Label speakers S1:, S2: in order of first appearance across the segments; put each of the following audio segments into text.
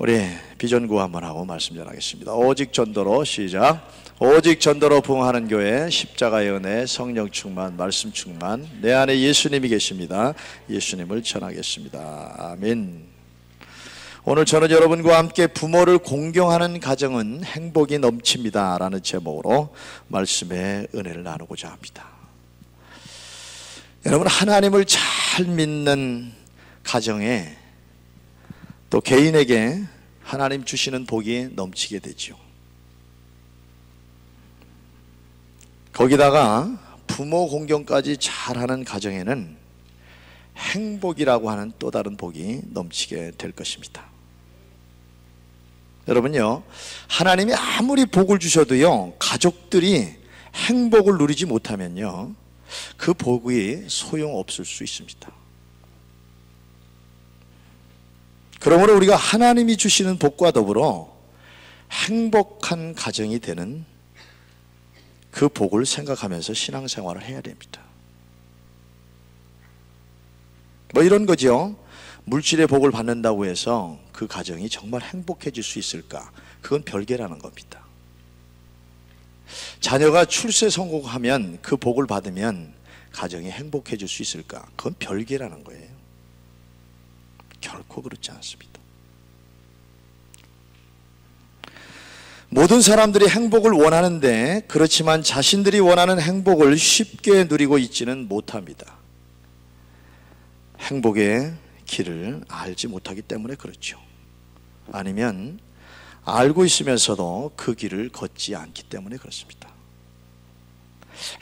S1: 우리 비전구 한번 하고 말씀 전하겠습니다. 오직 전도로 시작. 오직 전도로 부흥하는 교회, 십자가의 은혜, 성령 충만, 말씀 충만, 내 안에 예수님이 계십니다. 예수님을 전하겠습니다. 아멘. 오늘 저는 여러분과 함께 부모를 공경하는 가정은 행복이 넘칩니다 라는 제목으로 말씀의 은혜를 나누고자 합니다. 여러분, 하나님을 잘 믿는 가정에 또 개인에게 하나님 주시는 복이 넘치게 되죠. 거기다가 부모 공경까지 잘하는 가정에는 행복이라고 하는 또 다른 복이 넘치게 될 것입니다. 여러분요, 하나님이 아무리 복을 주셔도요, 가족들이 행복을 누리지 못하면요, 그 복이 소용없을 수 있습니다. 그러므로 우리가 하나님이 주시는 복과 더불어 행복한 가정이 되는 그 복을 생각하면서 신앙생활을 해야 됩니다. 뭐 이런 거죠. 물질의 복을 받는다고 해서 그 가정이 정말 행복해질 수 있을까? 그건 별개라는 겁니다. 자녀가 출세 성공하면 그 복을 받으면 가정이 행복해질 수 있을까? 그건 별개라는 거예요. 결코 그렇지 않습니다. 모든 사람들이 행복을 원하는데 그렇지만 자신들이 원하는 행복을 쉽게 누리고 있지는 못합니다. 행복의 길을 알지 못하기 때문에 그렇죠. 아니면 알고 있으면서도 그 길을 걷지 않기 때문에 그렇습니다.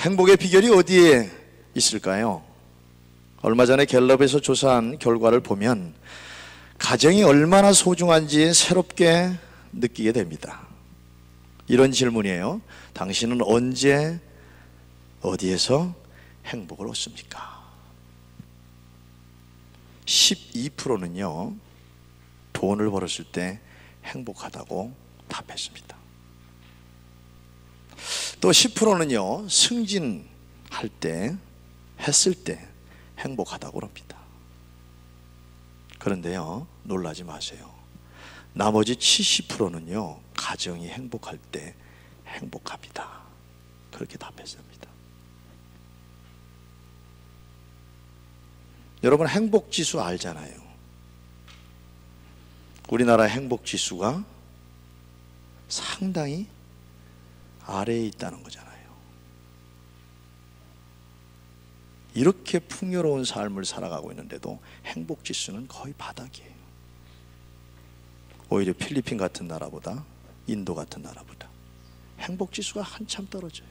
S1: 행복의 비결이 어디에 있을까요? 얼마 전에 갤럽에서 조사한 결과를 보면 가정이 얼마나 소중한지 새롭게 느끼게 됩니다. 이런 질문이에요. 당신은 언제 어디에서 행복을 얻습니까? 12%는요 돈을 벌었을 때 행복하다고 답했습니다. 또 10%는요 승진할 때, 했을 때 행복하다고 합니다. 그런데요, 놀라지 마세요. 나머지 70%는요 가정이 행복할 때 행복합니다. 그렇게 답했습니다. 여러분, 행복지수 알잖아요. 우리나라 행복지수가 상당히 아래에 있다는 거잖아요. 이렇게 풍요로운 삶을 살아가고 있는데도 행복지수는 거의 바닥이에요. 오히려 필리핀 같은 나라보다, 인도 같은 나라보다 행복지수가 한참 떨어져요.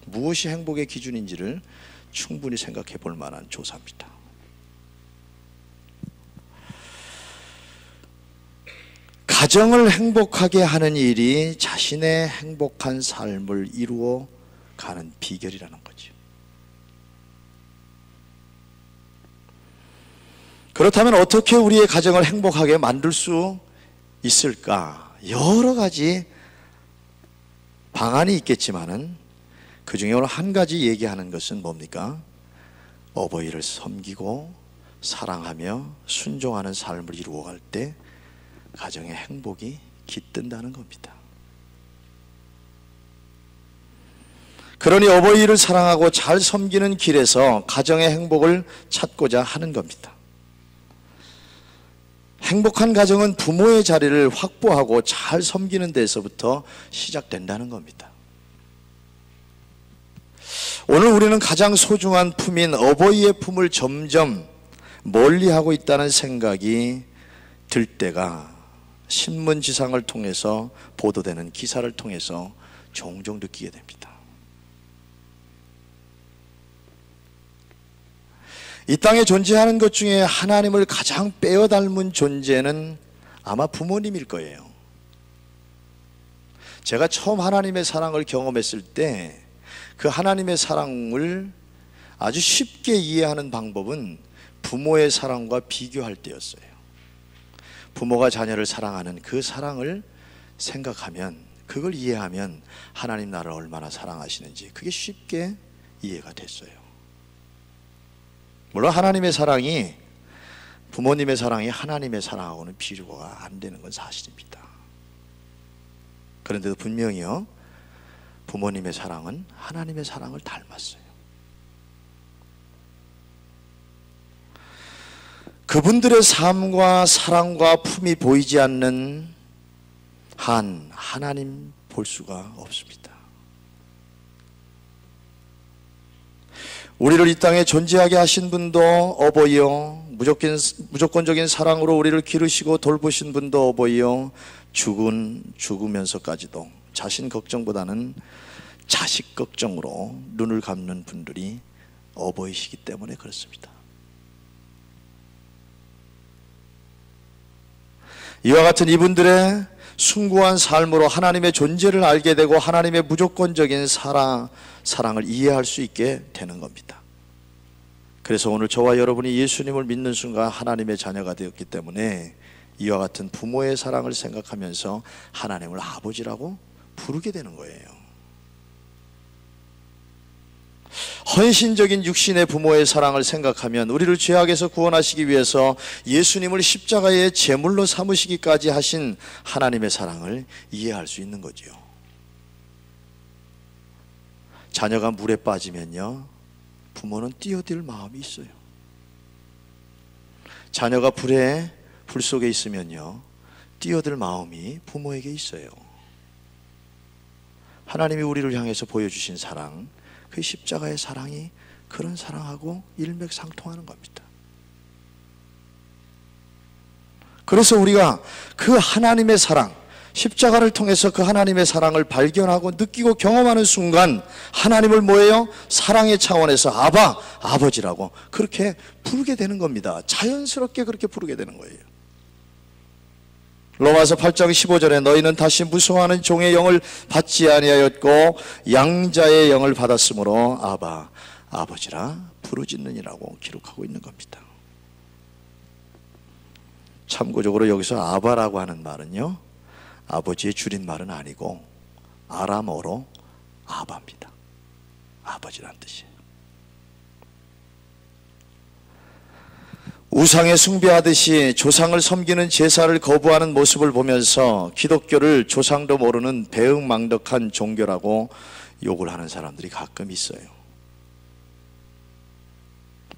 S1: 무엇이 행복의 기준인지를 충분히 생각해 볼 만한 조사입니다. 가정을 행복하게 하는 일이 자신의 행복한 삶을 이루어 가는 비결이라는 거죠. 그렇다면 어떻게 우리의 가정을 행복하게 만들 수 있을까? 여러 가지 방안이 있겠지만은 그 중에 오늘 한 가지 얘기하는 것은 뭡니까? 어버이를 섬기고 사랑하며 순종하는 삶을 이루어갈 때 가정의 행복이 깃든다는 겁니다. 그러니 어버이를 사랑하고 잘 섬기는 길에서 가정의 행복을 찾고자 하는 겁니다. 행복한 가정은 부모의 자리를 확보하고 잘 섬기는 데서부터 시작된다는 겁니다. 오늘 우리는 가장 소중한 품인 어버이의 품을 점점 멀리하고 있다는 생각이 들 때가 신문지상을 통해서 보도되는 기사를 통해서 종종 느끼게 됩니다. 이 땅에 존재하는 것 중에 하나님을 가장 빼어 닮은 존재는 아마 부모님일 거예요. 제가 처음 하나님의 사랑을 경험했을 때 그 하나님의 사랑을 아주 쉽게 이해하는 방법은 부모의 사랑과 비교할 때였어요. 부모가 자녀를 사랑하는 그 사랑을 생각하면, 그걸 이해하면 하나님 나를 얼마나 사랑하시는지 그게 쉽게 이해가 됐어요. 물론 하나님의 사랑이 부모님의 사랑이 하나님의 사랑하고는 비교가 안 되는 건 사실입니다. 그런데도 분명히요, 부모님의 사랑은 하나님의 사랑을 닮았어요. 그분들의 삶과 사랑과 품이 보이지 않는 한 하나님 볼 수가 없습니다. 우리를 이 땅에 존재하게 하신 분도 어버이요, 무조건적인 사랑으로 우리를 기르시고 돌보신 분도 어버이요, 죽으면서까지도 자신 걱정보다는 자식 걱정으로 눈을 감는 분들이 어버이시기 때문에 그렇습니다. 이와 같은 이분들의 숭고한 삶으로 하나님의 존재를 알게 되고 하나님의 무조건적인 사랑을 이해할 수 있게 되는 겁니다. 그래서 오늘 저와 여러분이 예수님을 믿는 순간 하나님의 자녀가 되었기 때문에 이와 같은 부모의 사랑을 생각하면서 하나님을 아버지라고 부르게 되는 거예요. 헌신적인 육신의 부모의 사랑을 생각하면 우리를 죄악에서 구원하시기 위해서 예수님을 십자가의 제물로 삼으시기까지 하신 하나님의 사랑을 이해할 수 있는 거죠. 자녀가 물에 빠지면요, 부모는 뛰어들 마음이 있어요. 자녀가 불 속에 있으면요, 뛰어들 마음이 부모에게 있어요. 하나님이 우리를 향해서 보여주신 사랑, 그 십자가의 사랑이 그런 사랑하고 일맥상통하는 겁니다. 그래서 우리가 그 하나님의 사랑, 십자가를 통해서 그 하나님의 사랑을 발견하고 느끼고 경험하는 순간 하나님을 뭐예요? 사랑의 차원에서 아버지라고 그렇게 부르게 되는 겁니다. 자연스럽게 그렇게 부르게 되는 거예요. 로마서 8장 15절에 너희는 다시 무서워하는 종의 영을 받지 아니하였고 양자의 영을 받았으므로 아버지라 부르짖느니라고 기록하고 있는 겁니다. 참고적으로 여기서 아바라고 하는 말은요, 아버지의 줄임말은 아니고 아람어로 아바입니다. 아버지란 뜻이에요. 우상에 숭배하듯이 조상을 섬기는 제사를 거부하는 모습을 보면서 기독교를 조상도 모르는 배은망덕한 종교라고 욕을 하는 사람들이 가끔 있어요.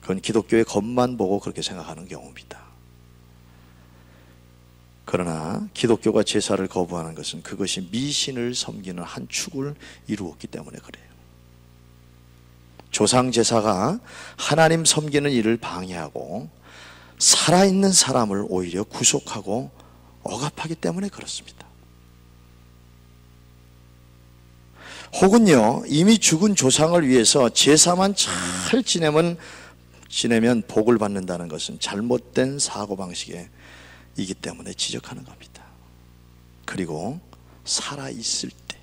S1: 그건 기독교의 겉만 보고 그렇게 생각하는 경우입니다. 그러나 기독교가 제사를 거부하는 것은 그것이 미신을 섬기는 한 축을 이루었기 때문에 그래요. 조상 제사가 하나님 섬기는 일을 방해하고 살아있는 사람을 오히려 구속하고 억압하기 때문에 그렇습니다. 혹은요, 이미 죽은 조상을 위해서 제사만 잘 지내면 복을 받는다는 것은 잘못된 사고방식이기 때문에 지적하는 겁니다. 그리고 살아있을 때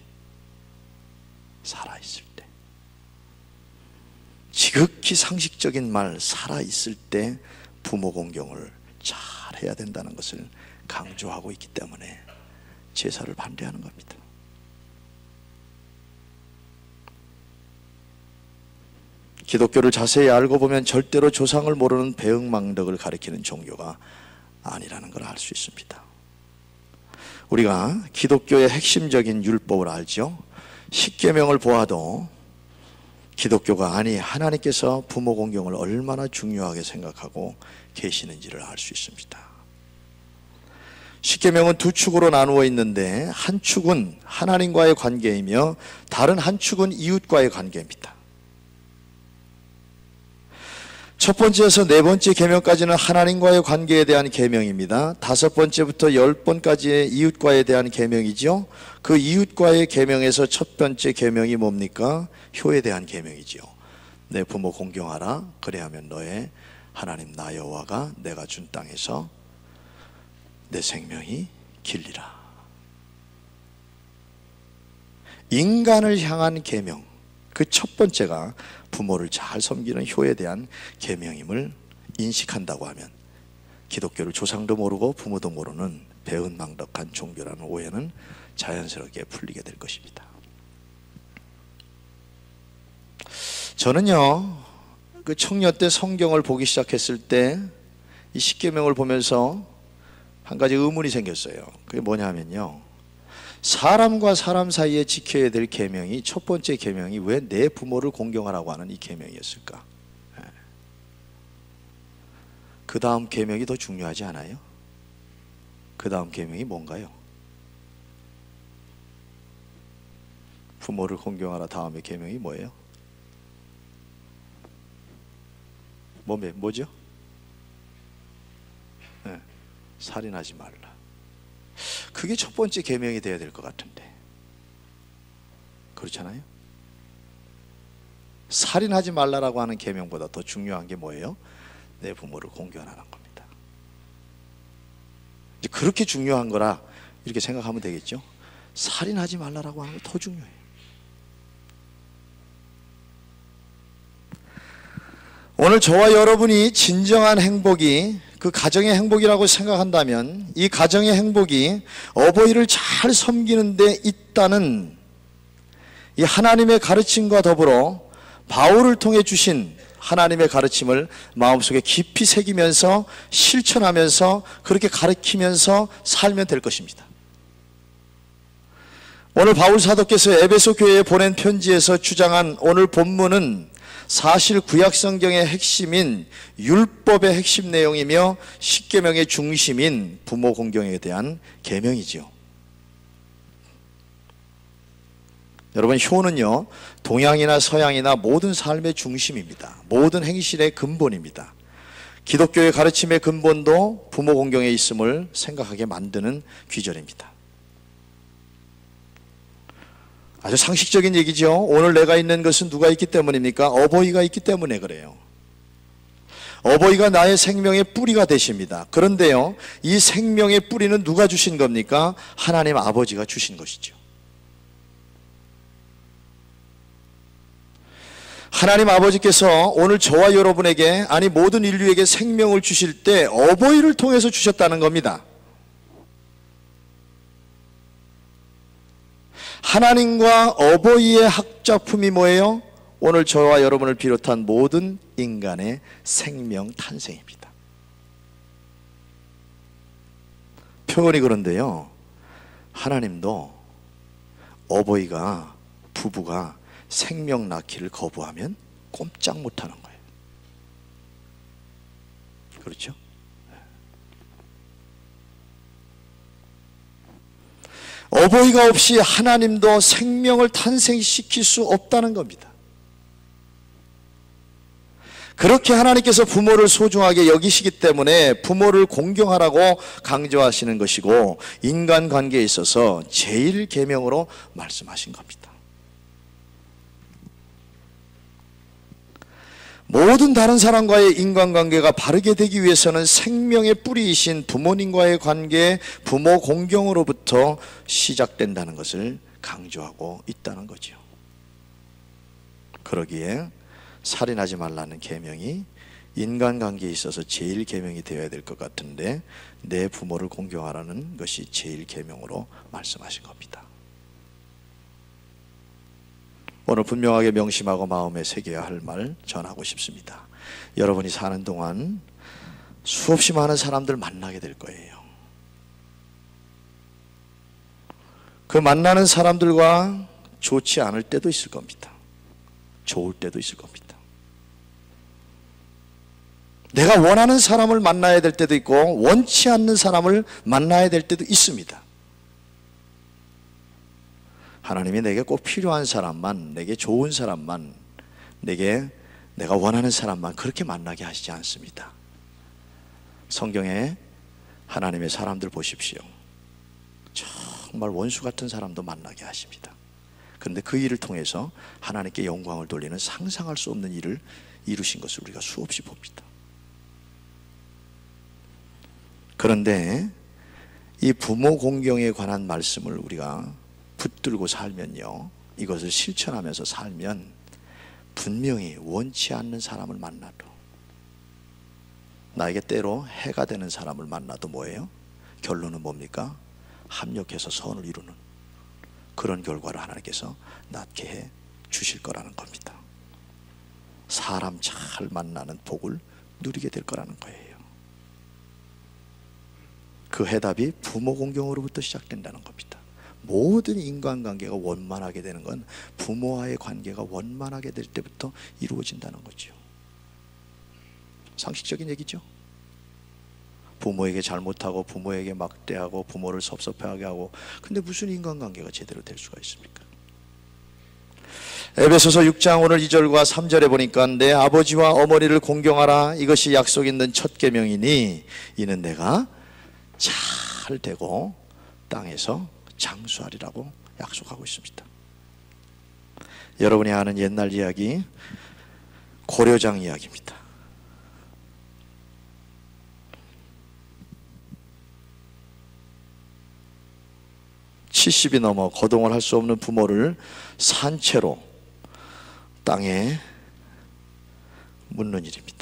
S1: 지극히 상식적인 말, 살아있을 때 부모 공경을 잘 해야 된다는 것을 강조하고 있기 때문에 제사를 반대하는 겁니다. 기독교를 자세히 알고 보면 절대로 조상을 모르는 배은망덕을 가리키는 종교가 아니라는 걸 알 수 있습니다. 우리가 기독교의 핵심적인 율법을 알죠. 십계명을 보아도 기독교가 하나님께서 부모 공경을 얼마나 중요하게 생각하고 계시는지를 알 수 있습니다. 십계명은 두 축으로 나누어 있는데 한 축은 하나님과의 관계이며 다른 한 축은 이웃과의 관계입니다. 첫 번째에서 네 번째 계명까지는 하나님과의 관계에 대한 계명입니다. 다섯 번째부터 10번까지의 이웃과에 대한 계명이죠. 그 이웃과의 계명에서 첫 번째 계명이 뭡니까? 효에 대한 계명이죠. 내 부모 공경하라. 그래야면 너의 하나님 나 여호와가 내가 준 땅에서 내 생명이 길리라. 인간을 향한 계명, 그 첫 번째가 부모를 잘 섬기는 효에 대한 계명임을 인식한다고 하면 기독교를 조상도 모르고 부모도 모르는 배은망덕한 종교라는 오해는 자연스럽게 풀리게 될 것입니다. 저는요, 그 청년 때 성경을 보기 시작했을 때 이 십계명을 보면서 한 가지 의문이 생겼어요. 그게 뭐냐면요, 사람과 사람 사이에 지켜야 될 계명이, 첫 번째 계명이 왜 내 부모를 공경하라고 하는 이 계명이었을까? 그 다음 계명이 더 중요하지 않아요? 그 다음 계명이 뭔가요? 부모를 공경하라 다음에 계명이 뭐예요? 뭐죠? 네, 살인하지 말라. 그게 첫 번째 계명이 돼야 될 것 같은데 그렇잖아요? 살인하지 말라라고 하는 계명보다 더 중요한 게 뭐예요? 내 부모를 공경하라는 겁니다. 이제 그렇게 중요한 거라 이렇게 생각하면 되겠죠? 살인하지 말라라고 하는 게 더 중요해요. 오늘 저와 여러분이 진정한 행복이 그 가정의 행복이라고 생각한다면 이 가정의 행복이 어버이를 잘 섬기는 데 있다는 이 하나님의 가르침과 더불어 바울을 통해 주신 하나님의 가르침을 마음속에 깊이 새기면서 실천하면서 그렇게 가르치면서 살면 될 것입니다. 오늘 바울 사도께서 에베소 교회에 보낸 편지에서 주장한 오늘 본문은 사실 구약성경의 핵심인 율법의 핵심 내용이며 십계명의 중심인 부모 공경에 대한 계명이죠. 여러분, 효는요 동양이나 서양이나 모든 삶의 중심입니다. 모든 행실의 근본입니다. 기독교의 가르침의 근본도 부모 공경에 있음을 생각하게 만드는 귀절입니다. 아주 상식적인 얘기죠. 오늘 내가 있는 것은 누가 있기 때문입니까? 어버이가 있기 때문에 그래요. 어버이가 나의 생명의 뿌리가 되십니다. 그런데요, 이 생명의 뿌리는 누가 주신 겁니까? 하나님 아버지가 주신 것이죠. 하나님 아버지께서 오늘 저와 여러분에게, 아니 모든 인류에게 생명을 주실 때 어버이를 통해서 주셨다는 겁니다. 하나님과 어버이의 학작품이 뭐예요? 오늘 저와 여러분을 비롯한 모든 인간의 생명 탄생입니다. 표현이 그런데요, 하나님도 어버이가, 부부가 생명 낳기를 거부하면 꼼짝 못하는 거예요. 그렇죠? 어버이가 없이 하나님도 생명을 탄생시킬 수 없다는 겁니다. 그렇게 하나님께서 부모를 소중하게 여기시기 때문에 부모를 공경하라고 강조하시는 것이고, 인간관계에 있어서 제일 계명으로 말씀하신 겁니다. 모든 다른 사람과의 인간관계가 바르게 되기 위해서는 생명의 뿌리이신 부모님과의 관계, 부모 공경으로부터 시작된다는 것을 강조하고 있다는 거죠. 그러기에 살인하지 말라는 계명이 인간관계에 있어서 제일 계명이 되어야 될 것 같은데, 내 부모를 공경하라는 것이 제일 계명으로 말씀하신 겁니다. 오늘 분명하게 명심하고 마음에 새겨야 할 말 전하고 싶습니다. 여러분이 사는 동안 수없이 많은 사람들 만나게 될 거예요. 그 만나는 사람들과 좋지 않을 때도 있을 겁니다. 좋을 때도 있을 겁니다. 내가 원하는 사람을 만나야 될 때도 있고 원치 않는 사람을 만나야 될 때도 있습니다. 하나님이 내게 꼭 필요한 사람만, 내게 좋은 사람만, 내가 원하는 사람만 그렇게 만나게 하시지 않습니다. 성경에 하나님의 사람들 보십시오. 정말 원수 같은 사람도 만나게 하십니다. 그런데 그 일을 통해서 하나님께 영광을 돌리는 상상할 수 없는 일을 이루신 것을 우리가 수없이 봅니다. 그런데 이 부모 공경에 관한 말씀을 우리가 붙들고 살면요, 이것을 실천하면서 살면 분명히 원치 않는 사람을 만나도, 나에게 때로 해가 되는 사람을 만나도 뭐예요? 결론은 뭡니까? 합력해서 선을 이루는 그런 결과를 하나님께서 낳게 해 주실 거라는 겁니다. 사람 잘 만나는 복을 누리게 될 거라는 거예요. 그 해답이 부모 공경으로부터 시작된다는 겁니다. 모든 인간관계가 원만하게 되는 건 부모와의 관계가 원만하게 될 때부터 이루어진다는 거죠. 상식적인 얘기죠. 부모에게 잘못하고 부모에게 막대하고 부모를 섭섭해하게 하고, 근데 무슨 인간관계가 제대로 될 수가 있습니까? 에베소서 6장 오늘 2절과 3절에 보니까 내 아버지와 어머니를 공경하라, 이것이 약속 있는 첫 계명이니 이는 내가 잘 되고 땅에서 장수하리라고 약속하고 있습니다. 여러분이 아는 옛날 이야기, 고려장 이야기입니다. 70이 넘어 거동을 할 수 없는 부모를 산채로 땅에 묻는 일입니다.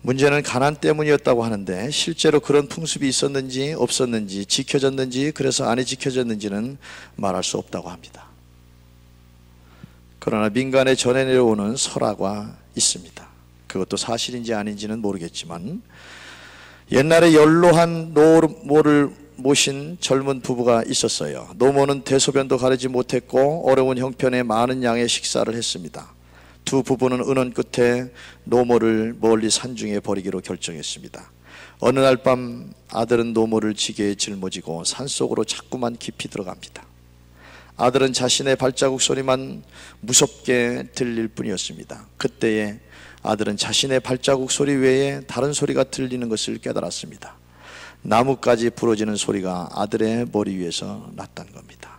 S1: 문제는 가난 때문이었다고 하는데 실제로 그런 풍습이 있었는지 없었는지, 지켜졌는지 그래서 안 지켜졌는지는 말할 수 없다고 합니다. 그러나 민간에 전해 내려오는 설화가 있습니다. 그것도 사실인지 아닌지는 모르겠지만, 옛날에 연로한 노모를 모신 젊은 부부가 있었어요. 노모는 대소변도 가리지 못했고 어려운 형편에 많은 양의 식사를 했습니다. 두 부부는 은원 끝에 노모를 멀리 산중에 버리기로 결정했습니다. 어느 날 밤 아들은 노모를 지게에 짊어지고 산속으로 자꾸만 깊이 들어갑니다. 아들은 자신의 발자국 소리만 무섭게 들릴 뿐이었습니다. 그때에 아들은 자신의 발자국 소리 외에 다른 소리가 들리는 것을 깨달았습니다. 나뭇가지 부러지는 소리가 아들의 머리 위에서 났다는 겁니다.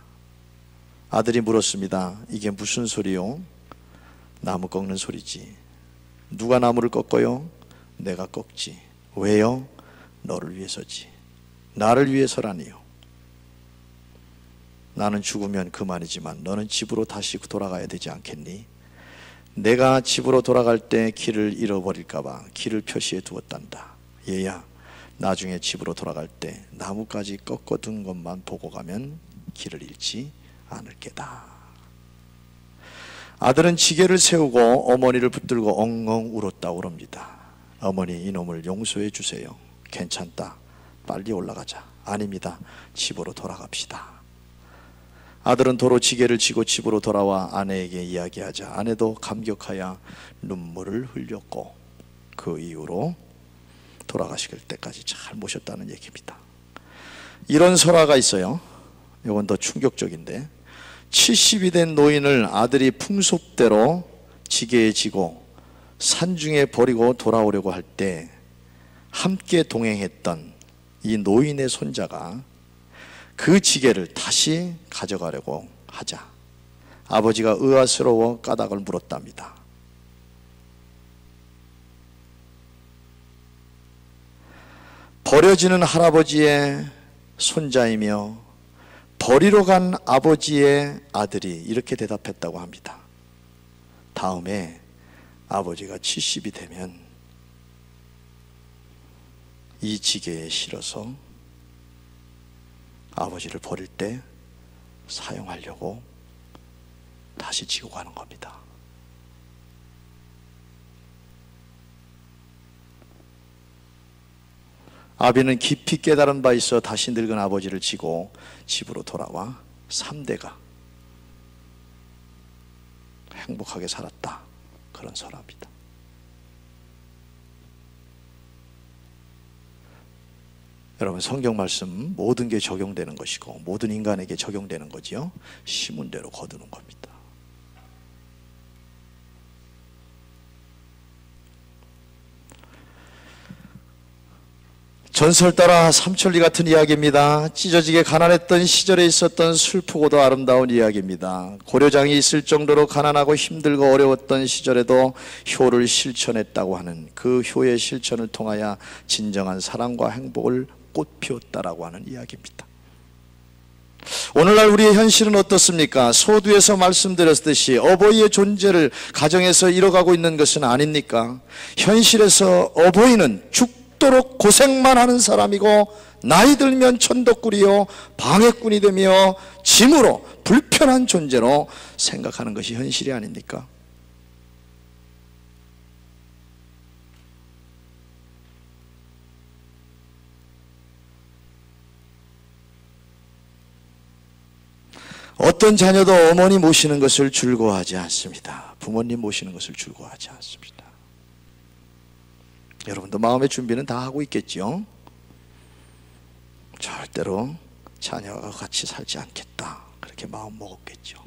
S1: 아들이 물었습니다. 이게 무슨 소리요? 나무 꺾는 소리지. 누가 나무를 꺾어요? 내가 꺾지. 왜요? 너를 위해서지. 나를 위해서라니요. 나는 죽으면 그만이지만 너는 집으로 다시 돌아가야 되지 않겠니? 내가 집으로 돌아갈 때 길을 잃어버릴까 봐 길을 표시해 두었단다. 얘야, 나중에 집으로 돌아갈 때 나뭇가지 꺾어둔 것만 보고 가면 길을 잃지 않을 게다. 아들은 지게를 세우고 어머니를 붙들고 엉엉 울었다고 그럽니다. 어머니, 이놈을 용서해 주세요. 괜찮다. 빨리 올라가자. 아닙니다. 집으로 돌아갑시다. 아들은 도로 지게를 지고 집으로 돌아와 아내에게 이야기하자 아내도 감격하여 눈물을 흘렸고 그 이후로 돌아가실 때까지 잘 모셨다는 얘기입니다. 이런 설화가 있어요. 이건 더 충격적인데, 70이 된 노인을 아들이 풍속대로 지게에 지고 산중에 버리고 돌아오려고 할 때 함께 동행했던 이 노인의 손자가 그 지게를 다시 가져가려고 하자 아버지가 의아스러워 까닭을 물었답니다. 버려지는 할아버지의 손자이며 버리러 간 아버지의 아들이 이렇게 대답했다고 합니다. 다음에 아버지가 70이 되면 이 지게에 실어서 아버지를 버릴 때 사용하려고 다시 지고 가는 겁니다. 아비는 깊이 깨달은 바 있어 다시 늙은 아버지를 지고 집으로 돌아와 3대가 행복하게 살았다. 그런 설화입니다. 여러분, 성경 말씀 모든 게 적용되는 것이고 모든 인간에게 적용되는 거지요. 심은 대로 거두는 겁니다. 전설 따라 삼천리 같은 이야기입니다. 찢어지게 가난했던 시절에 있었던 슬프고도 아름다운 이야기입니다. 고려장이 있을 정도로 가난하고 힘들고 어려웠던 시절에도 효를 실천했다고 하는 그 효의 실천을 통하여 진정한 사랑과 행복을 꽃피웠다라고 하는 이야기입니다. 오늘날 우리의 현실은 어떻습니까? 소두에서 말씀드렸듯이 어버이의 존재를 가정에서 잃어가고 있는 것은 아닙니까? 현실에서 어버이는 죽도록 고생만 하는 사람이고 나이 들면 천덕꾸리요 방해꾼이 되며 짐으로 불편한 존재로 생각하는 것이 현실이 아닙니까? 어떤 자녀도 어머니 모시는 것을 즐거워하지 않습니다. 부모님 모시는 것을 즐거워하지 않습니다. 여러분도 마음의 준비는 다 하고 있겠죠? 절대로 자녀와 같이 살지 않겠다, 그렇게 마음 먹었겠죠.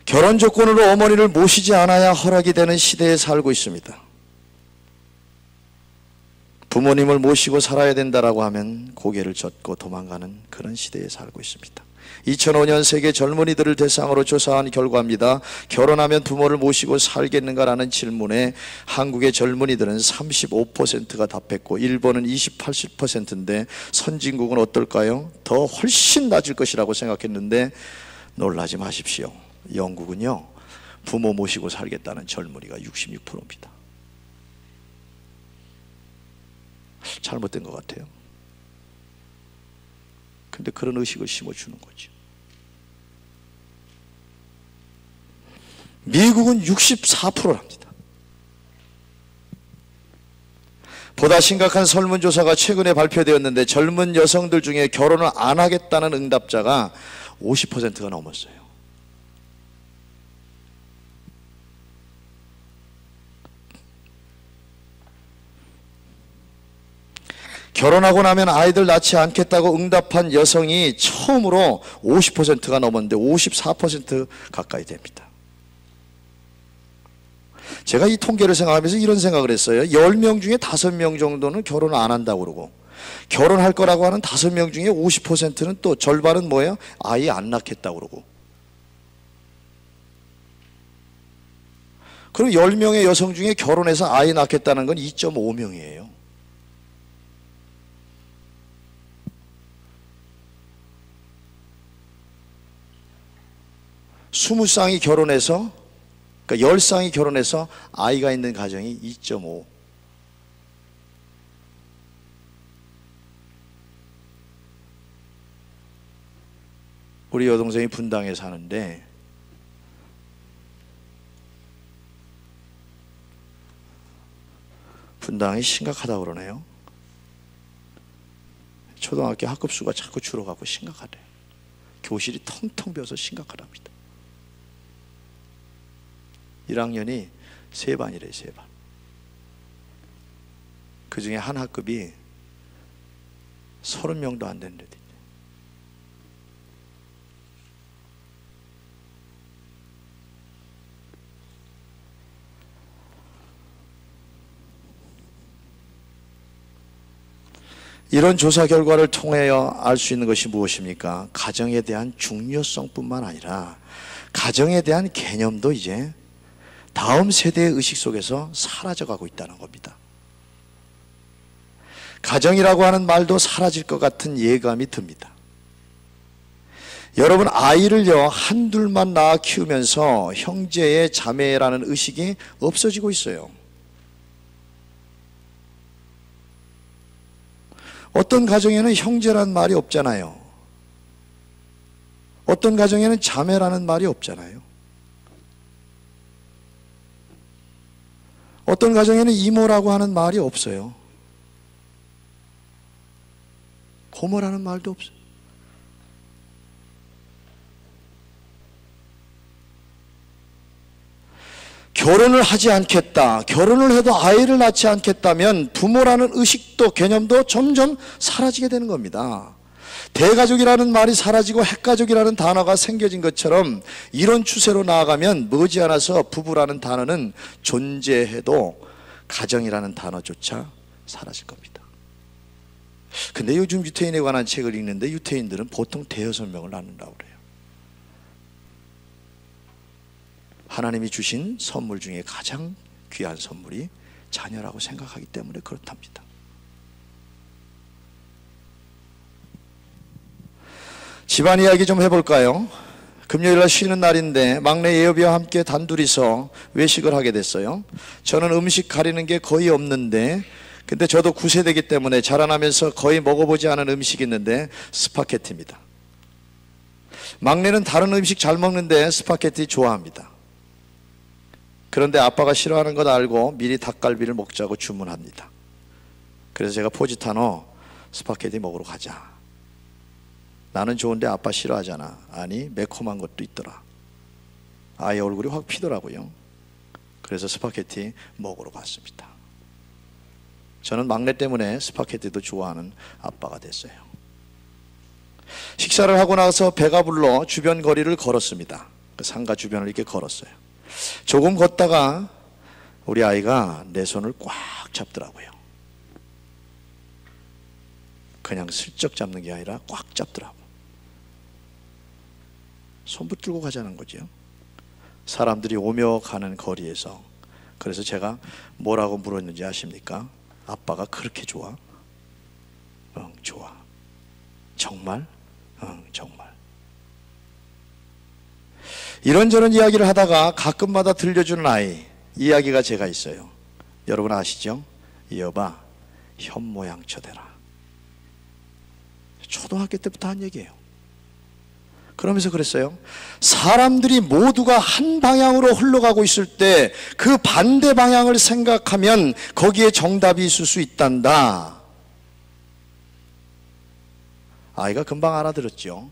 S1: 결혼 조건으로 어머니를 모시지 않아야 허락이 되는 시대에 살고 있습니다. 부모님을 모시고 살아야 된다라고 하면 고개를 젓고 도망가는 그런 시대에 살고 있습니다. 2005년 세계 젊은이들을 대상으로 조사한 결과입니다. 결혼하면 부모를 모시고 살겠는가라는 질문에 한국의 젊은이들은 35%가 답했고 일본은 80%인데 선진국은 어떨까요? 더 훨씬 낮을 것이라고 생각했는데 놀라지 마십시오. 영국은요, 부모 모시고 살겠다는 젊은이가 66%입니다. 잘못된 것 같아요. 근데 그런 의식을 심어주는 거죠. 미국은 64%랍니다. 보다 심각한 설문조사가 최근에 발표되었는데 젊은 여성들 중에 결혼을 안 하겠다는 응답자가 50%가 넘었어요. 결혼하고 나면 아이들 낳지 않겠다고 응답한 여성이 처음으로 50%가 넘었는데 54% 가까이 됩니다. 제가 이 통계를 생각하면서 이런 생각을 했어요. 10명 중에 5명 정도는 결혼을 안 한다고 그러고, 결혼할 거라고 하는 5명 중에 50%는 또 절반은 뭐예요? 아이 안 낳겠다고 그러고. 그럼 10명의 여성 중에 결혼해서 아이 낳겠다는 건 2.5명이에요. 스무 쌍이 결혼해서, 그러니까 10쌍이 결혼해서 아이가 있는 가정이 2.5. 우리 여동생이 분당에 사는데 분당이 심각하다고 그러네요. 초등학교 학급수가 자꾸 줄어가고 심각하대요. 교실이 텅텅 비어서 심각하답니다. 1학년이 3반이래요, 3반. 그 중에 한 학급이 30명도 안 되는 데도 있대요. 이런 조사 결과를 통하여 알 수 있는 것이 무엇입니까? 가정에 대한 중요성뿐만 아니라 가정에 대한 개념도 이제 다음 세대의 의식 속에서 사라져가고 있다는 겁니다. 가정이라고 하는 말도 사라질 것 같은 예감이 듭니다. 여러분, 아이를요 한둘만 낳아 키우면서 형제의 자매라는 의식이 없어지고 있어요. 어떤 가정에는 형제라는 말이 없잖아요. 어떤 가정에는 자매라는 말이 없잖아요. 어떤 가정에는 이모라고 하는 말이 없어요. 고모라는 말도 없어요. 결혼을 하지 않겠다, 결혼을 해도 아이를 낳지 않겠다면 부모라는 의식도 개념도 점점 사라지게 되는 겁니다. 대가족이라는 말이 사라지고 핵가족이라는 단어가 생겨진 것처럼 이런 추세로 나아가면 머지않아서 부부라는 단어는 존재해도 가정이라는 단어조차 사라질 겁니다. 근데 요즘 유태인에 관한 책을 읽는데 유태인들은 보통 대여섯 명을 낳는다고 그래요. 하나님이 주신 선물 중에 가장 귀한 선물이 자녀라고 생각하기 때문에 그렇답니다. 집안 이야기 좀 해볼까요? 금요일날 쉬는 날인데 막내 예업이와 함께 단둘이서 외식을 하게 됐어요. 저는 음식 가리는 게 거의 없는데, 근데 저도 9세대이기 때문에 자라나면서 거의 먹어보지 않은 음식이 있는데 스파게티입니다. 막내는 다른 음식 잘 먹는데 스파게티 좋아합니다. 그런데 아빠가 싫어하는 것 알고 미리 닭갈비를 먹자고 주문합니다. 그래서 제가 포지타노 스파게티 먹으러 가자. 나는 좋은데 아빠 싫어하잖아. 아니, 매콤한 것도 있더라. 아이 얼굴이 확 피더라고요. 그래서 스파게티 먹으러 갔습니다. 저는 막내 때문에 스파게티도 좋아하는 아빠가 됐어요. 식사를 하고 나서 배가 불러 주변 거리를 걸었습니다. 그 상가 주변을 이렇게 걸었어요. 조금 걷다가 우리 아이가 내 손을 꽉 잡더라고요. 그냥 슬쩍 잡는 게 아니라 꽉 잡더라고. 손 붙들고 가자는 거죠. 사람들이 오며 가는 거리에서. 그래서 제가 뭐라고 물었는지 아십니까? 아빠가 그렇게 좋아? 응, 좋아. 정말? 응, 정말. 이런저런 이야기를 하다가 가끔마다 들려주는 아이 이야기가 제가 있어요. 여러분 아시죠? 이어봐, 현모양처되라. 초등학교 때부터 한 얘기예요. 그러면서 그랬어요. 사람들이 모두가 한 방향으로 흘러가고 있을 때 그 반대 방향을 생각하면 거기에 정답이 있을 수 있단다. 아이가 금방 알아들었죠.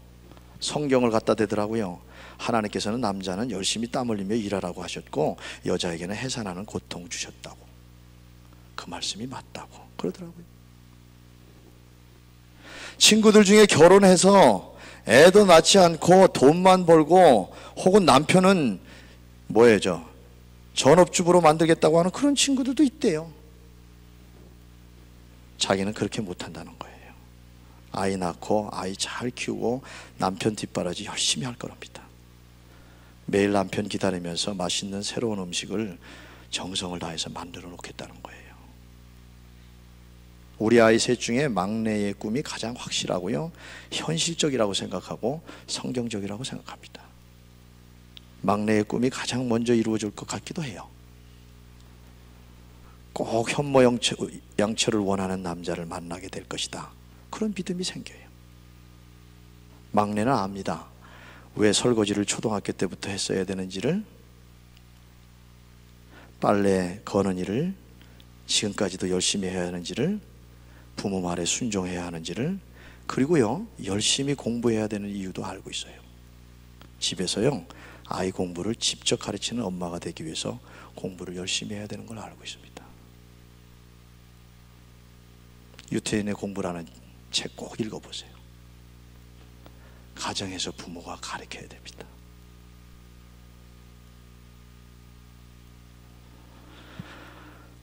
S1: 성경을 갖다 대더라고요. 하나님께서는 남자는 열심히 땀 흘리며 일하라고 하셨고 여자에게는 해산하는 고통 주셨다고. 그 말씀이 맞다고 그러더라고요. 친구들 중에 결혼해서 애도 낳지 않고 돈만 벌고 혹은 남편은 뭐예요? 전업주부로 만들겠다고 하는 그런 친구들도 있대요. 자기는 그렇게 못한다는 거예요. 아이 낳고 아이 잘 키우고 남편 뒷바라지 열심히 할 거랍니다. 매일 남편 기다리면서 맛있는 새로운 음식을 정성을 다해서 만들어 놓겠다는 거예요. 우리 아이 셋 중에 막내의 꿈이 가장 확실하고요, 현실적이라고 생각하고 성경적이라고 생각합니다. 막내의 꿈이 가장 먼저 이루어질 것 같기도 해요. 꼭 현모양처를 원하는 남자를 만나게 될 것이다. 그런 믿음이 생겨요. 막내는 압니다. 왜 설거지를 초등학교 때부터 했어야 되는지를, 빨래 거는 일을 지금까지도 열심히 해야 하는지를, 부모 말에 순종해야 하는지를, 그리고요 열심히 공부해야 되는 이유도 알고 있어요. 집에서요 아이 공부를 직접 가르치는 엄마가 되기 위해서 공부를 열심히 해야 되는 걸 알고 있습니다. 유태인의 공부라는 책 꼭 읽어보세요. 가정에서 부모가 가르쳐야 됩니다.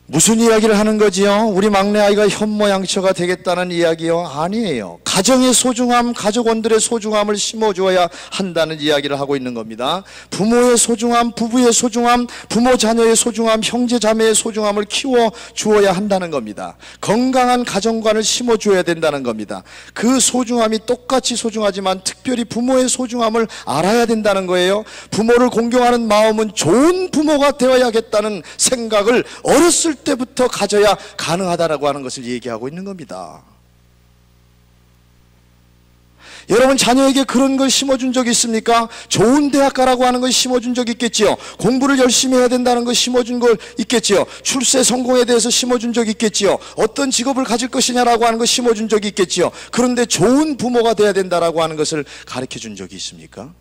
S1: 무슨 이야기를 하는 거지요? 우리 막내 아이가 현모양처가 되겠다는 이야기요? 아니에요. 가정의 소중함, 가족원들의 소중함을 심어줘야 한다는 이야기를 하고 있는 겁니다. 부모의 소중함, 부부의 소중함, 부모 자녀의 소중함, 형제 자매의 소중함을 키워주어야 한다는 겁니다. 건강한 가정관을 심어줘야 된다는 겁니다. 그 소중함이 똑같이 소중하지만 특별히 부모의 소중함을 알아야 된다는 거예요. 부모를 공경하는 마음은 좋은 부모가 되어야겠다는 생각을 어렸을 때부터 가져야 가능하다라고 하는 것을 얘기하고 있는 겁니다. 여러분 자녀에게 그런 걸 심어준 적 있습니까? 좋은 대학 가라고 하는 걸 심어준 적 있겠지요. 공부를 열심히 해야 된다는 걸 심어준 걸 있겠지요. 출세 성공에 대해서 심어준 적 있겠지요. 어떤 직업을 가질 것이냐라고 하는 걸 심어준 적이 있겠지요. 그런데 좋은 부모가 돼야 된다라고 하는 것을 가르쳐 준 적이 있습니까?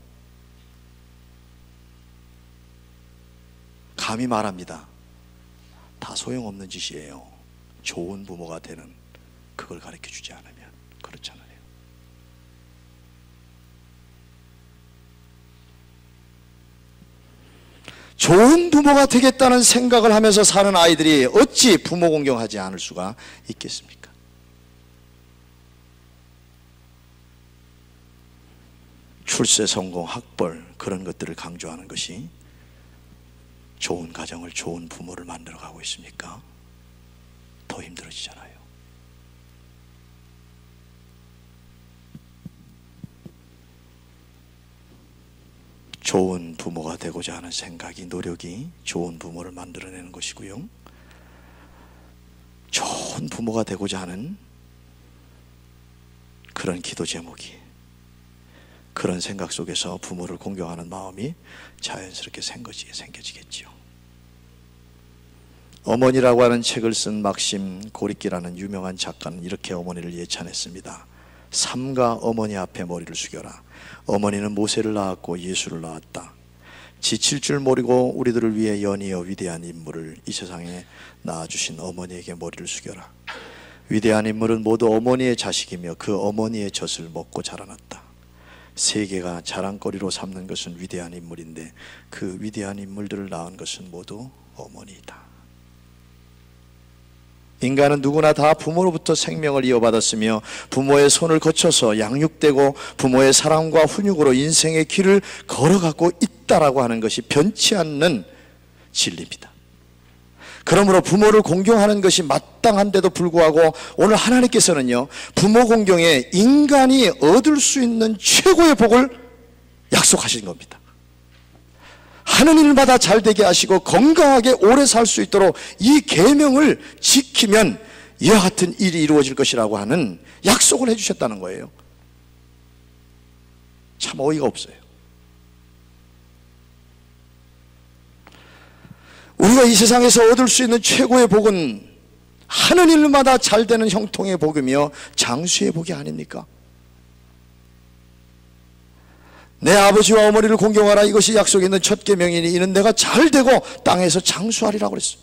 S1: 감히 말합니다. 다 소용없는 짓이에요. 좋은 부모가 되는 그걸 가르쳐 주지 않으면. 그렇잖아요. 좋은 부모가 되겠다는 생각을 하면서 사는 아이들이 어찌 부모 공경하지 않을 수가 있겠습니까? 출세 성공, 학벌 그런 것들을 강조하는 것이 좋은 가정을, 좋은 부모를 만들어가고 있습니까? 더 힘들어지잖아요. 좋은 부모가 되고자 하는 생각이, 노력이 좋은 부모를 만들어내는 것이고요, 좋은 부모가 되고자 하는 그런 기도 제목이, 그런 생각 속에서 부모를 공경하는 마음이 자연스럽게 생겨지겠지요. 어머니라고 하는 책을 쓴 막심 고리끼라는 유명한 작가는 이렇게 어머니를 예찬했습니다. 삼가 어머니 앞에 머리를 숙여라. 어머니는 모세를 낳았고 예수를 낳았다. 지칠 줄 모르고 우리들을 위해 연이어 위대한 인물을 이 세상에 낳아주신 어머니에게 머리를 숙여라. 위대한 인물은 모두 어머니의 자식이며 그 어머니의 젖을 먹고 자라났다. 세계가 자랑거리로 삼는 것은 위대한 인물인데 그 위대한 인물들을 낳은 것은 모두 어머니이다. 인간은 누구나 다 부모로부터 생명을 이어받았으며 부모의 손을 거쳐서 양육되고 부모의 사랑과 훈육으로 인생의 길을 걸어가고 있다라고 하는 것이 변치 않는 진리입니다. 그러므로 부모를 공경하는 것이 마땅한데도 불구하고 오늘 하나님께서는요, 부모 공경에 인간이 얻을 수 있는 최고의 복을 약속하신 겁니다. 하는 일마다 잘 되게 하시고 건강하게 오래 살 수 있도록 이 계명을 지키면 이와 같은 일이 이루어질 것이라고 하는 약속을 해주셨다는 거예요. 참 어이가 없어요. 우리가 이 세상에서 얻을 수 있는 최고의 복은 하는 일마다 잘 되는 형통의 복이며 장수의 복이 아닙니까? 내 아버지와 어머니를 공경하라, 이것이 약속에 있는 첫 계명이니 이는 내가 잘 되고 땅에서 장수하리라고 그랬어요.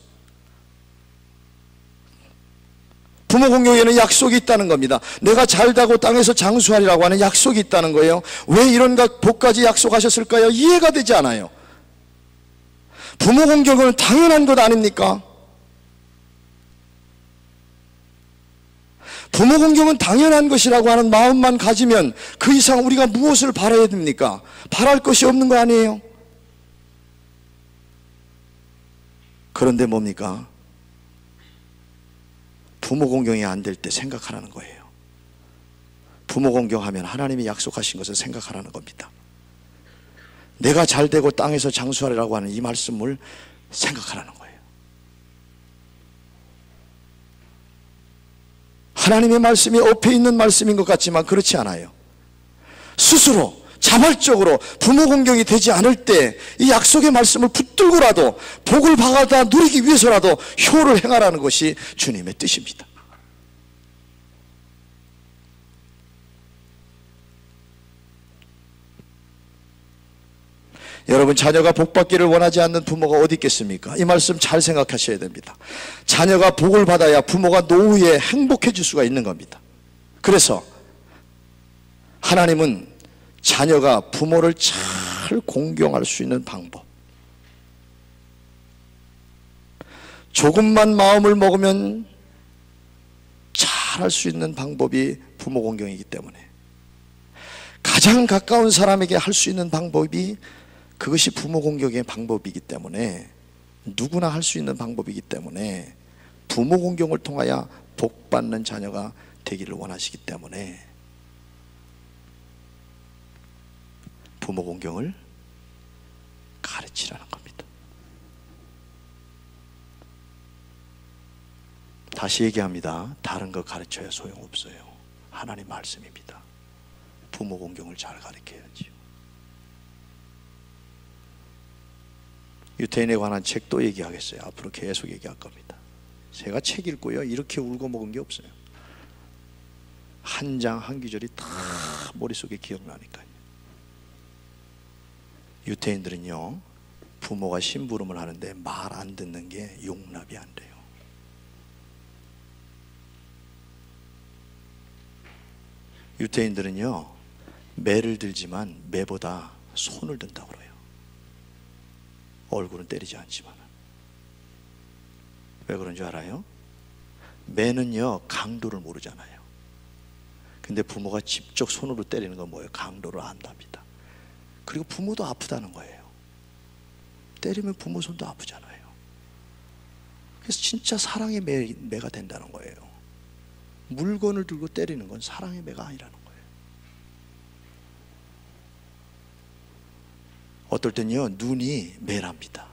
S1: 부모 공경에는 약속이 있다는 겁니다. 내가 잘 되고 땅에서 장수하리라고 하는 약속이 있다는 거예요. 왜 이런 복까지 약속하셨을까요? 이해가 되지 않아요. 부모 공경은 당연한 것 아닙니까? 부모 공경은 당연한 것이라고 하는 마음만 가지면 그 이상 우리가 무엇을 바라야 됩니까? 바랄 것이 없는 거 아니에요? 그런데 뭡니까? 부모 공경이 안 될 때 생각하라는 거예요. 부모 공경하면 하나님이 약속하신 것을 생각하라는 겁니다. 내가 잘 되고 땅에서 장수하리라고 하는 이 말씀을 생각하라는 거예요. 하나님의 말씀이 엎여 있는 말씀인 것 같지만 그렇지 않아요. 스스로 자발적으로 부모 공경이 되지 않을 때 이 약속의 말씀을 붙들고라도 복을 받아 누리기 위해서라도 효를 행하라는 것이 주님의 뜻입니다. 여러분, 자녀가 복받기를 원하지 않는 부모가 어디 있겠습니까? 이 말씀 잘 생각하셔야 됩니다. 자녀가 복을 받아야 부모가 노후에 행복해질 수가 있는 겁니다. 그래서 하나님은 자녀가 부모를 잘 공경할 수 있는 방법, 조금만 마음을 먹으면 잘 할 수 있는 방법이 부모 공경이기 때문에, 가장 가까운 사람에게 할 수 있는 방법이 그것이 부모 공경의 방법이기 때문에, 누구나 할 수 있는 방법이기 때문에 부모 공경을 통하여 복받는 자녀가 되기를 원하시기 때문에 부모 공경을 가르치라는 겁니다. 다시 얘기합니다. 다른 거 가르쳐야 소용없어요. 하나님 말씀입니다. 부모 공경을 잘 가르쳐야지요. 유태인에 관한 책도 얘기하겠어요. 앞으로 계속 얘기할 겁니다. 제가 책 읽고요, 이렇게 울고 먹은 게 없어요. 한 장 한 구절이 다 머릿속에 기억나니까요. 유태인들은요, 부모가 심부름을 하는데 말 안 듣는 게 용납이 안 돼요. 유태인들은요, 매를 들지만 매보다 손을 든다고 그래요. 얼굴은 때리지 않지만. 왜 그런 줄 알아요? 매는요, 강도를 모르잖아요. 근데 부모가 직접 손으로 때리는 건 뭐예요? 강도를 안답니다. 그리고 부모도 아프다는 거예요. 때리면 부모 손도 아프잖아요. 그래서 진짜 사랑의 매가 된다는 거예요. 물건을 들고 때리는 건 사랑의 매가 아니라는 거예요. 어떨 땐요, 눈이 매랍니다.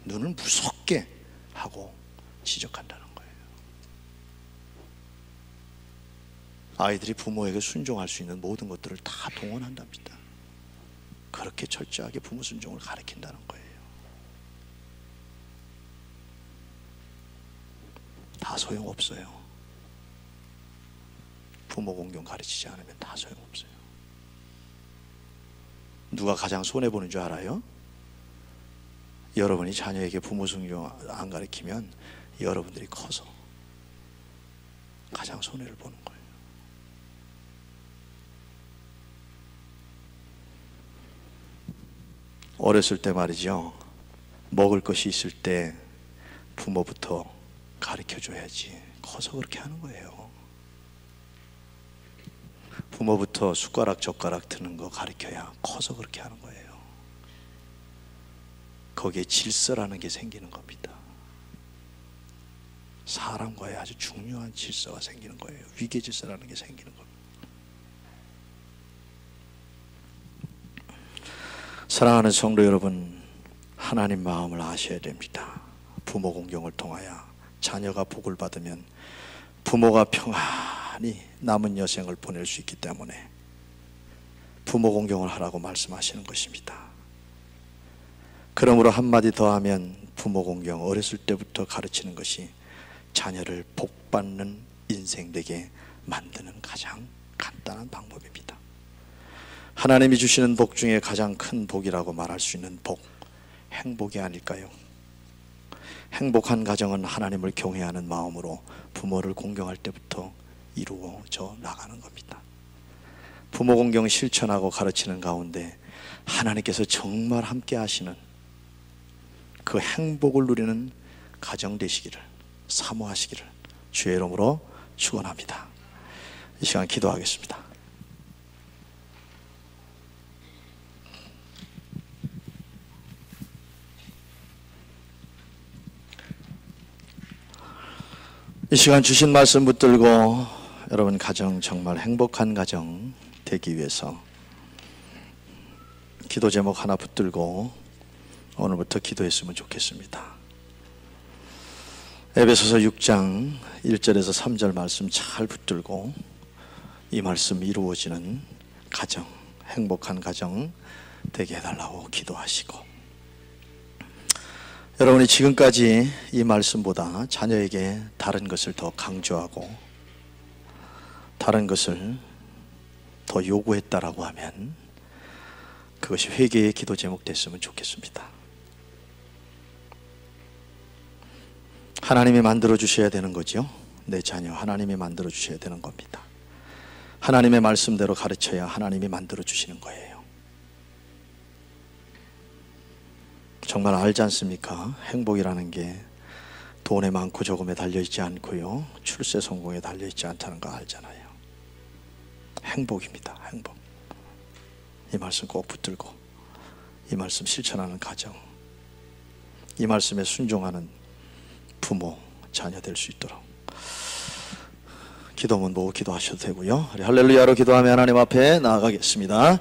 S1: 눈은 무섭게 하고 지적한다는 거예요. 아이들이 부모에게 순종할 수 있는 모든 것들을 다 동원한답니다. 그렇게 철저하게 부모 순종을 가르친다는 거예요. 다 소용없어요. 부모 공경 가르치지 않으면 다 소용없어요. 누가 가장 손해보는 줄 알아요? 여러분이 자녀에게 부모 공경 안 가르치면 여러분들이 커서 가장 손해를 보는 거예요. 어렸을 때 말이죠, 먹을 것이 있을 때 부모부터 가르쳐줘야지 커서 그렇게 하는 거예요. 부모부터 숟가락 젓가락 드는 거 가르쳐야 커서 그렇게 하는 거예요. 거기에 질서라는 게 생기는 겁니다. 사람과의 아주 중요한 질서가 생기는 거예요. 위계 질서라는 게 생기는 겁니다. 사랑하는 성도 여러분, 하나님 마음을 아셔야 됩니다. 부모 공경을 통하여 자녀가 복을 받으면 부모가 평안히 남은 여생을 보낼 수 있기 때문에 부모 공경을 하라고 말씀하시는 것입니다. 그러므로 한마디 더 하면 부모 공경, 어렸을 때부터 가르치는 것이 자녀를 복받는 인생 되게 만드는 가장 간단한 방법입니다. 하나님이 주시는 복 중에 가장 큰 복이라고 말할 수 있는 복, 행복이 아닐까요? 행복한 가정은 하나님을 경외하는 마음으로 부모를 공경할 때부터 이루어져 나가는 겁니다. 부모 공경 실천하고 가르치는 가운데 하나님께서 정말 함께 하시는 그 행복을 누리는 가정 되시기를, 사모하시기를 주의 이름으로 축원합니다. 이 시간 기도하겠습니다. 이 시간 주신 말씀 붙들고 여러분 가정, 정말 행복한 가정 되기 위해서 기도 제목 하나 붙들고 오늘부터 기도했으면 좋겠습니다. 에베소서 6장 1절에서 3절 말씀 잘 붙들고 이 말씀 이루어지는 가정, 행복한 가정 되게 해달라고 기도하시고, 여러분이 지금까지 이 말씀보다 자녀에게 다른 것을 더 강조하고 다른 것을 더 요구했다라고 하면 그것이 회개의 기도 제목 됐으면 좋겠습니다. 하나님이 만들어 주셔야 되는 거죠. 내 자녀 하나님이 만들어 주셔야 되는 겁니다. 하나님의 말씀대로 가르쳐야 하나님이 만들어 주시는 거예요. 정말 알지 않습니까? 행복이라는 게 돈에 많고 적음에 달려있지 않고요, 출세 성공에 달려있지 않다는 거 알잖아요. 행복입니다. 행복. 이 말씀 꼭 붙들고 이 말씀 실천하는 가정, 이 말씀에 순종하는 부모, 자녀 될 수 있도록 기도문 보고 기도하셔도 되고요. 할렐루야로 기도하며 하나님 앞에 나아가겠습니다.